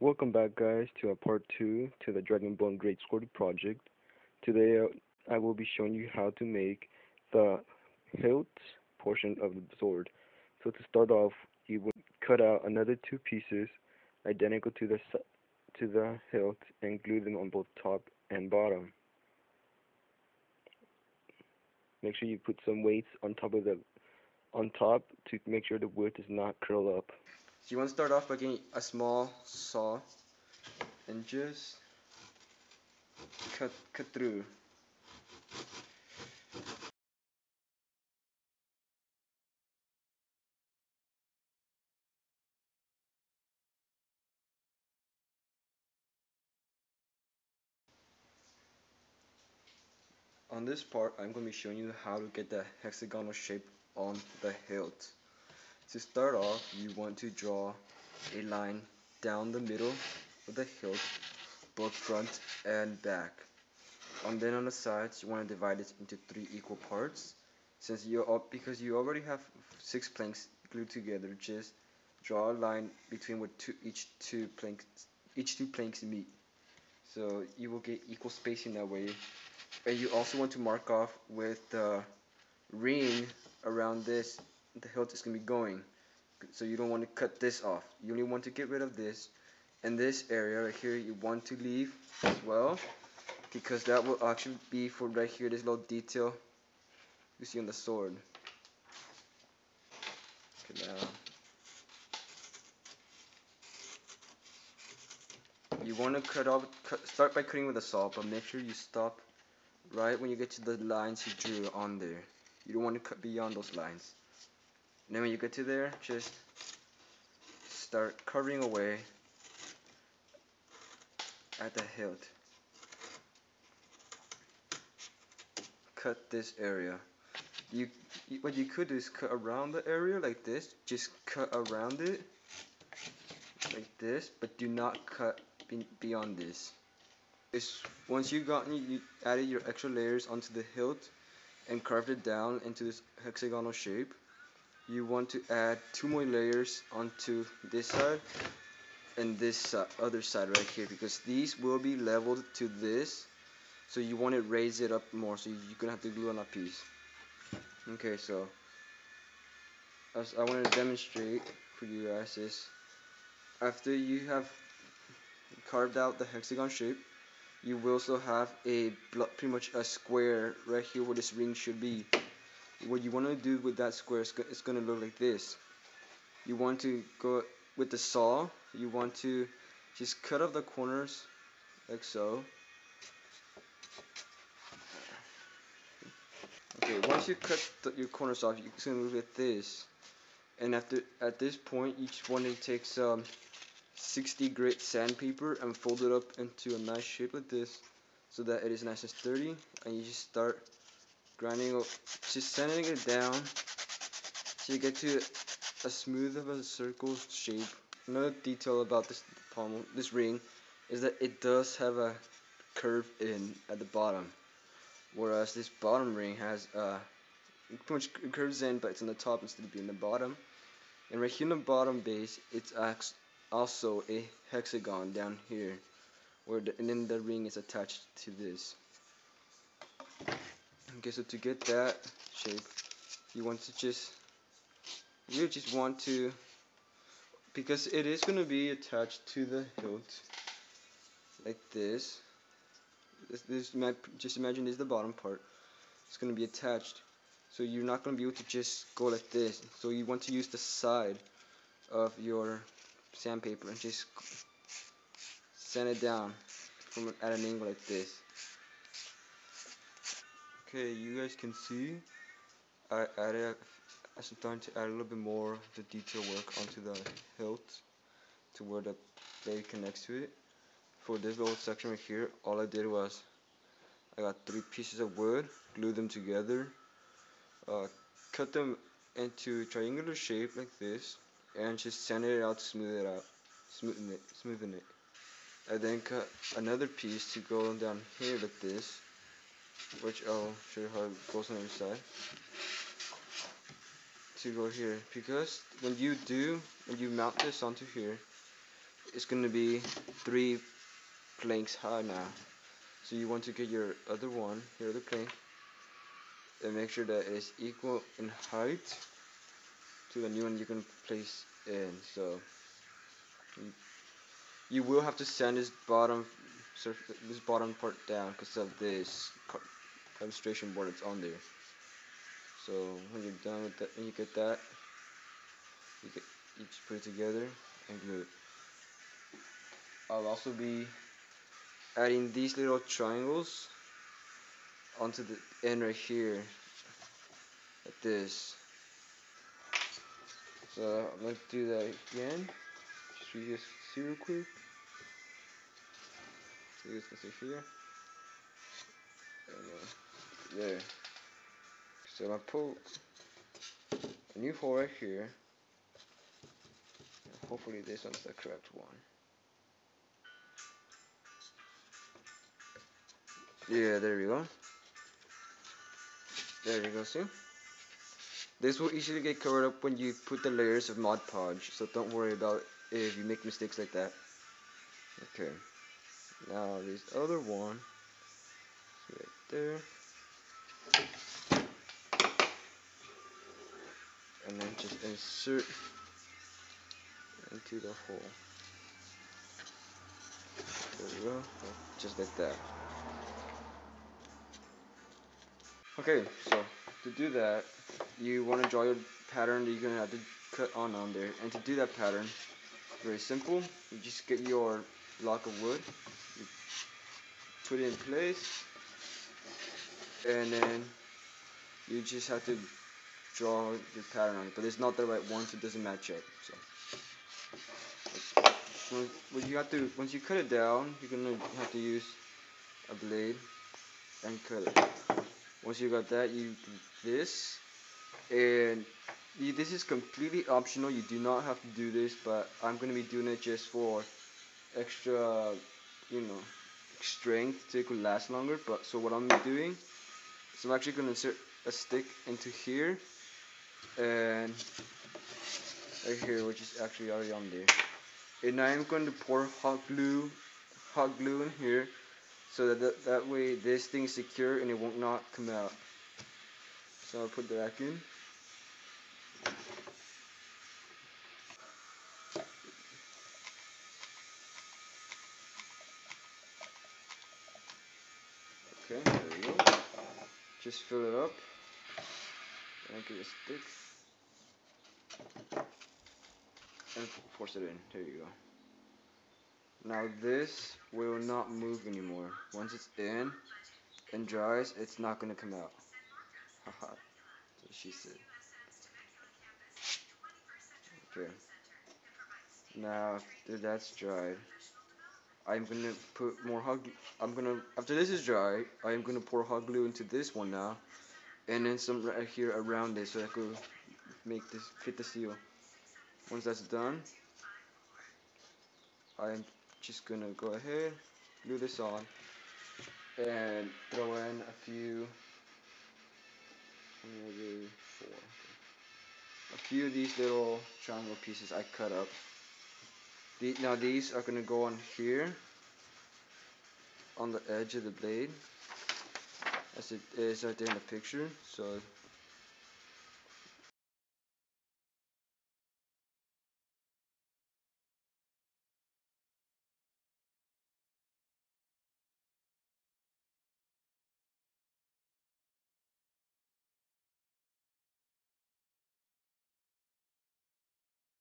Welcome back, guys, to a part 2 to the Dragonbone Greatsword project. Today I will be showing you how to make the hilt portion of the sword. So to start off, you will cut out another two pieces identical to the hilt and glue them on both top and bottom. Make sure you put some weights on top to make sure the wood does not curl up. So you want to start off by getting a small saw and just cut through. On this part, I'm going to be showing you how to get the hexagonal shape on the hilt. To start off, you want to draw a line down the middle of the hilt, both front and back. And then on the sides, you want to divide it into 3 equal parts. Because you already have 6 planks glued together, just draw a line between where each two planks meet. So you will get equal spacing that way. And you also want to mark off with the ring around this the hilt is going to be going. So you don't want to cut this off. You only want to get rid of this. And this area right here you want to leave as well, because that will actually be for right here, this little detail you see on the sword. Okay, now you want to start by cutting with a saw, but make sure you stop right when you get to the lines you drew on there. You don't want to cut beyond those lines. And then when you get to there, just start carving away at the hilt. Cut this area. What you could do is cut around the area like this. Just cut around it like this, but do not cut beyond this. Once you added your extra layers onto the hilt and carved it down into this hexagonal shape, you want to add 2 more layers onto this side and this other side right here, because these will be leveled to this, so you want to raise it up more, so you're gonna have to glue on a piece. Okay, so as I want to demonstrate for you guys is, after you have carved out the hexagon shape, you will also have pretty much a square right here where this ring should be. What you want to do with that square is it's going to look like this. You want to go with the saw, you want to just cut off the corners like so. Okay, once you cut your corners off, it's going to look like this. And at this point, each one takes 60 grit sandpaper and fold it up into a nice shape like this, so that it is nice and sturdy. And you just start grinding, just sanding it down so you get to a smooth of a circle shape. Another detail about this ring is that it does have a curve at the bottom, whereas this bottom ring has pretty much curves in, but it's on the top instead of being the bottom. And right here in the bottom base, it's also a hexagon down here, and then the ring is attached to this. Okay, so to get that shape, you just want to, because it is going to be attached to the hilt like this. Just imagine this is the bottom part. It's going to be attached, so you're not going to be able to just go like this. So you want to use the side of your sandpaper and just sand it down at an angle like this. Okay, you guys can see I'm starting to add a little bit more of the detail work onto the hilt to where the blade connects to it. For this little section right here, all I did was I got 3 pieces of wood, glued them together, cut them into triangular shape like this, and just sanded it out to smoothen it. I then cut another piece to go down here like this, which I'll show you how it goes on the other side. To go here, because when you mount this onto here, it's gonna be 3 planks high now. So you want to get your other one, your other plank, and make sure that it is equal in height to the new one you're gonna place in. So you will have to sand this bottom part down because of this illustration board that's on there. So when you're done with that, when you get that, you just put it together and glue it. I'll also be adding these little triangles onto the end right here, like this. So I'm going to do that again. Just read this real quick. So you guys can see here. And there. So I'm going to pull a new hole right here. Hopefully this one's the correct one. Yeah, there we go. There we go, see? This will easily get covered up when you put the layers of Mod Podge, so don't worry about if you make mistakes like that. Okay. Now this other one is right there. And then just insert into the hole. There we go. Just like that. Okay, so to do that, you want to draw your pattern that you're going to have to cut on there. And to do that pattern, very simple. You just get your block of wood, you put it in place, and then you just have to draw your pattern on it. But it's not the right one, so it doesn't match up. So what you have to, once you cut it down, you're going to have to use a blade and cut it. Once you got that, you do this, and this is completely optional. You do not have to do this, but I'm going to be doing it just for extra, strength so it could last longer. But so what I'm doing is I'm actually going to insert a stick into here and right here, which is actually already on there. And I'm going to pour hot glue in here, so that way this thing is secure and it won't not come out. So I'll put that back in. Okay, there we go. Just fill it up and get a stick and force it in. There you go. Now this will not move anymore. Once it's in and dries, it's not going to come out. Haha, that's what she said. Okay. Now after that's dried, I'm gonna put more hot. After this is dry, I am gonna pour hot glue into this one now, and then some right here around it, so I could make this fit the seal. Once that's done, I'm just gonna go ahead, glue this on, and throw in a few, maybe 4, a few of these little triangle pieces I cut up. Now these are gonna go on here, on the edge of the blade, as it is right there in the picture. So